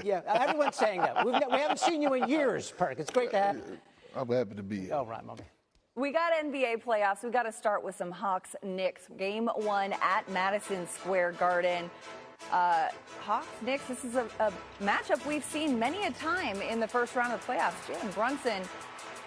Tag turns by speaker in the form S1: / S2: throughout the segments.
S1: Yeah, everyone's saying that. We haven't seen you in years, Perk. It's great to have you.
S2: I'm happy to be here.
S1: All right, Mommy.
S3: We got NBA playoffs. We got to start with some Hawks Knicks. Game 1 at Madison Square Garden. Hawks Knicks, this is a matchup we've seen many a time in the first round of playoffs. Jalen Brunson,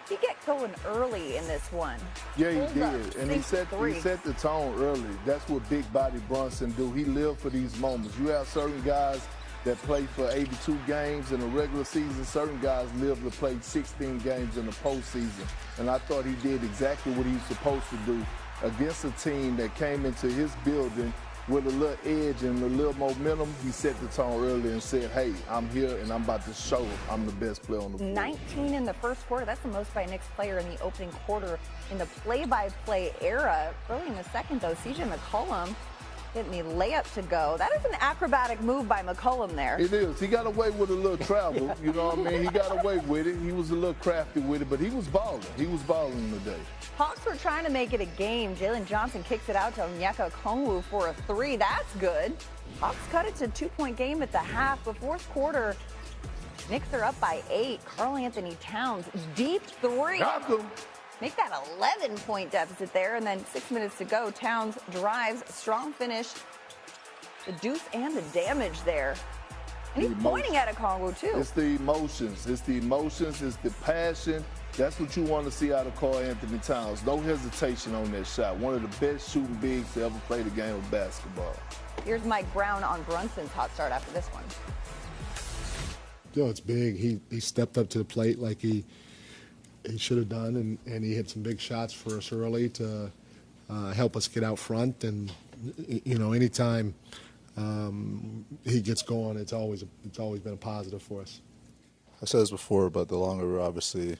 S3: he get going early in this one.
S2: Yeah, he did. And he set the tone early. That's what big body Brunson do. He lived for these moments. You have certain guys that play for 82 games in the regular season. Certain guys live to play 16 games in the postseason. And I thought he did exactly what he was supposed to do against a team that came into his building with a little edge and a little momentum. He set the tone early and said, hey, I'm here and I'm about to show I'm the best player on the floor.
S3: 19 in the first quarter. That's the most by a Knicks player in the opening quarter in the play-by-play era. Early in the second, though, CJ McCollum getting the layup to go. That is an acrobatic move by McCollum there.
S2: It is. He got away with a little travel. You know what I mean? He got away with it. He was a little crafty with it, but he was balling. He was balling today.
S3: Hawks were trying to make it a game. Jalen Johnson kicks it out to Onyeka Okongwu for a 3. That's good. Hawks cut it to a 2-point game at the half. The fourth quarter, Knicks are up by 8. Karl-Anthony Towns, deep 3.
S2: Got them.
S3: Make that 11-point deficit there, and then 6 minutes to go. Towns drives, strong finish, the deuce and the damage there. And he's pointing at Okongwu, too.
S2: It's the emotions. It's the emotions. It's the passion. That's what you want to see out of Karl-Anthony Towns. No hesitation on that shot. One of the best shooting bigs to ever play the game of basketball.
S3: Here's Mike Brown on Brunson's hot start after this one.
S4: Yo, it's big. He stepped up to the plate like he should have done, and he hit some big shots for us early to help us get out front. And you know, anytime he gets going, it's always been a positive for us.
S5: I said this before, but the longer we're obviously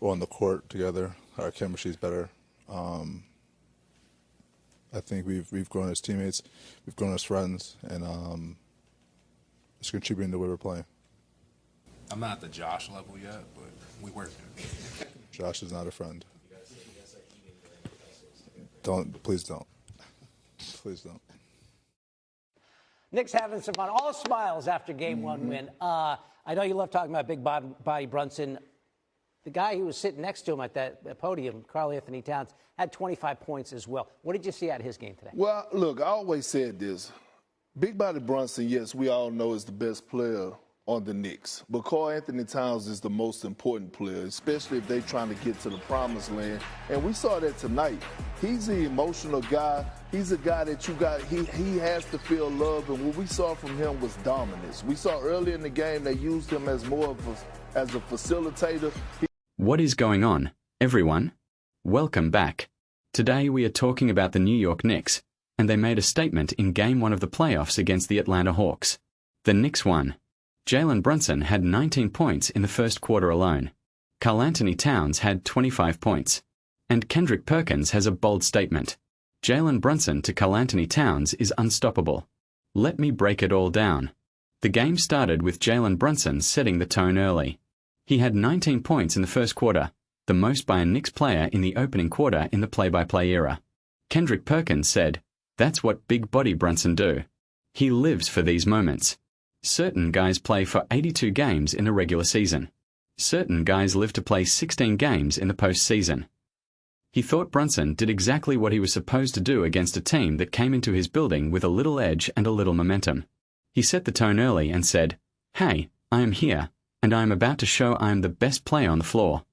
S5: on the court together, our chemistry is better. I think we've grown as teammates, we've grown as friends, and it's contributing to the way we're playing.
S6: I'm not at the Josh level yet, but we working.
S5: Josh is not a friend. Please don't. Please don't.
S1: Knicks having some fun. All smiles after game 1 win. I know you love talking about big body Brunson. The guy who was sitting next to him at that podium, Karl-Anthony Towns, had 25 points as well. What did you see out of his game today?
S2: Well, look, I always said this. Big body Brunson, yes, we all know is the best player on the Knicks. But Karl-Anthony Towns is the most important player, especially if they're trying to get to the promised land. And we saw that tonight. He's the emotional guy. He's a guy that he has to feel love. And what we saw from him was dominance. We saw early in the game they used him as more of a facilitator.
S7: What is going on, everyone? Welcome back. Today we are talking about the New York Knicks, and they made a statement in Game 1 of the playoffs against the Atlanta Hawks. The Knicks won. Jalen Brunson had 19 points in the first quarter alone. Karl-Anthony Towns had 25 points. And Kendrick Perkins has a bold statement. Jalen Brunson to Karl-Anthony Towns is unstoppable. Let me break it all down. The game started with Jalen Brunson setting the tone early. He had 19 points in the first quarter, the most by a Knicks player in the opening quarter in the play-by-play era. Kendrick Perkins said, "That's what big body Brunson do. He lives for these moments. Certain guys play for 82 games in a regular season. Certain guys live to play 16 games in the postseason." He thought Brunson did exactly what he was supposed to do against a team that came into his building with a little edge and a little momentum. He set the tone early and said, "Hey, I am here, and I am about to show I am the best player on the floor."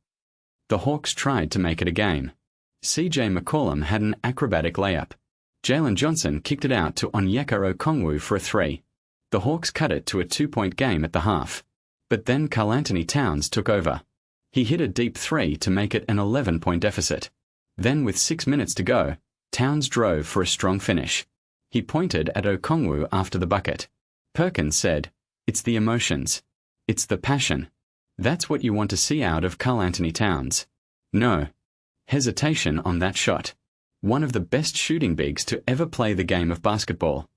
S7: The Hawks tried to make it a game. CJ McCollum had an acrobatic layup. Jalen Johnson kicked it out to Onyeka Okongwu for a 3. The Hawks cut it to a 2-point game at the half. But then Karl-Anthony Towns took over. He hit a deep 3 to make it an 11-point deficit. Then with 6 minutes to go, Towns drove for a strong finish. He pointed at Okongwu after the bucket. Perkins said, "It's the emotions. It's the passion. That's what you want to see out of Karl-Anthony Towns. No hesitation on that shot. One of the best shooting bigs to ever play the game of basketball."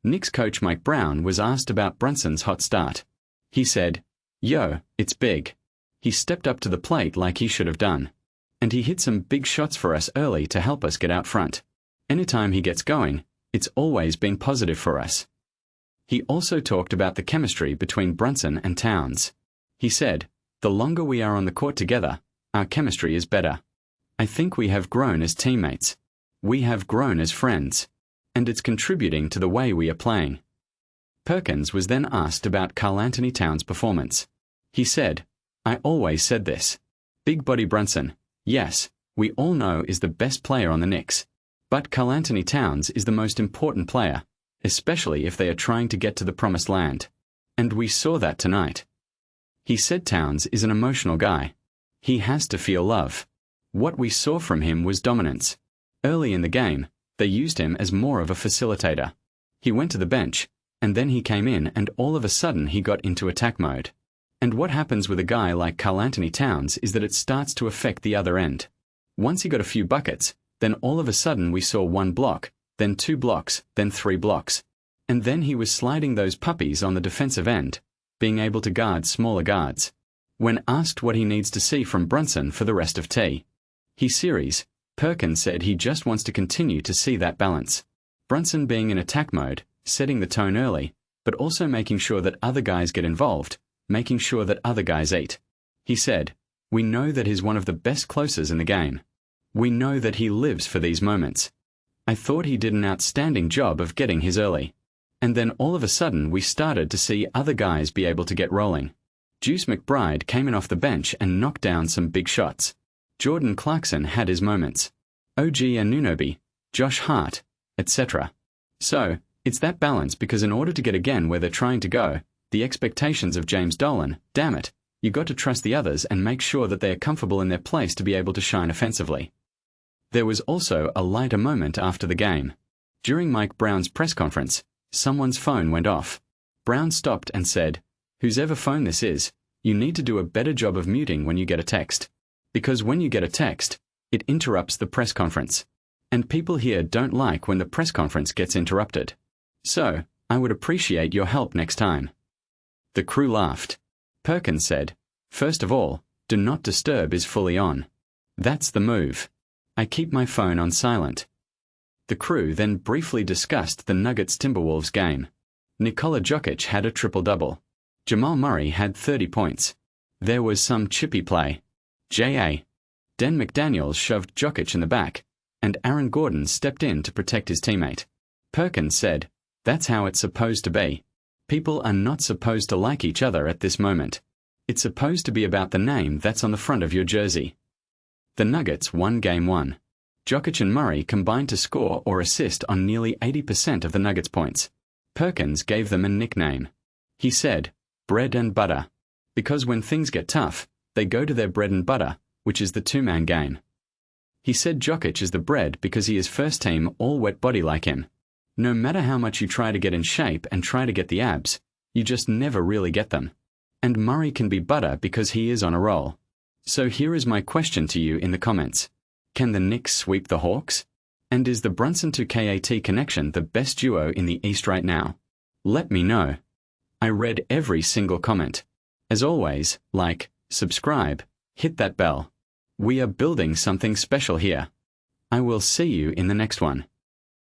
S7: Knicks coach Mike Brown was asked about Brunson's hot start. He said, "Yo, it's big. He stepped up to the plate like he should have done. And he hit some big shots for us early to help us get out front. Anytime he gets going, it's always been positive for us." He also talked about the chemistry between Brunson and Towns. He said, "The longer we are on the court together, our chemistry is better. I think we have grown as teammates. We have grown as friends. And it's contributing to the way we are playing." Perkins was then asked about Karl-Anthony Towns' performance. He said, "I always said this. Big body Brunson, yes, we all know is the best player on the Knicks. But Karl-Anthony Towns is the most important player, especially if they are trying to get to the promised land. And we saw that tonight." He said Towns is an emotional guy. He has to feel love. What we saw from him was dominance. Early in the game, they used him as more of a facilitator. He went to the bench, and then he came in and all of a sudden he got into attack mode. And what happens with a guy like Karl-Anthony Towns is that it starts to affect the other end. Once he got a few buckets, then all of a sudden we saw 1 block, then 2 blocks, then 3 blocks. And then he was sliding those puppies on the defensive end, being able to guard smaller guards. When asked what he needs to see from Brunson for the rest of his series, Perkins said he just wants to continue to see that balance. Brunson being in attack mode, setting the tone early, but also making sure that other guys get involved, making sure that other guys eat. He said, "We know that he's one of the best closers in the game. We know that he lives for these moments. I thought he did an outstanding job of getting his early. And then all of a sudden we started to see other guys be able to get rolling. Deuce McBride came in off the bench and knocked down some big shots. Jordan Clarkson had his moments. OG Anunoby, Josh Hart, etc. So, it's that balance because in order to get again where they're trying to go, the expectations of James Dolan, damn it, you got to trust the others and make sure that they are comfortable in their place to be able to shine offensively." There was also a lighter moment after the game. During Mike Brown's press conference, someone's phone went off. Brown stopped and said, "Whosever phone this is, you need to do a better job of muting when you get a text. Because when you get a text, it interrupts the press conference. And people here don't like when the press conference gets interrupted. So, I would appreciate your help next time." The crew laughed. Perkins said, "First of all, do not disturb is fully on. That's the move. I keep my phone on silent." The crew then briefly discussed the Nuggets-Timberwolves game. Nikola Jokic had a triple-double. Jamal Murray had 30 points. There was some chippy play. J.A. Den McDaniels shoved Jokic in the back, and Aaron Gordon stepped in to protect his teammate. Perkins said, "That's how it's supposed to be. People are not supposed to like each other at this moment. It's supposed to be about the name that's on the front of your jersey." The Nuggets won Game 1. Jokic and Murray combined to score or assist on nearly 80% of the Nuggets' points. Perkins gave them a nickname. He said, "Bread and butter," because when things get tough, they go to their bread and butter, which is the two-man game. He said Jokic is the bread because he is first team all-wet body like him. No matter how much you try to get in shape and try to get the abs, you just never really get them. And Murray can be butter because he is on a roll. So here is my question to you in the comments. Can the Knicks sweep the Hawks? And is the Brunson to KAT connection the best duo in the East right now? Let me know. I read every single comment. As always, like, subscribe, hit that bell. We are building something special here. I will see you in the next one.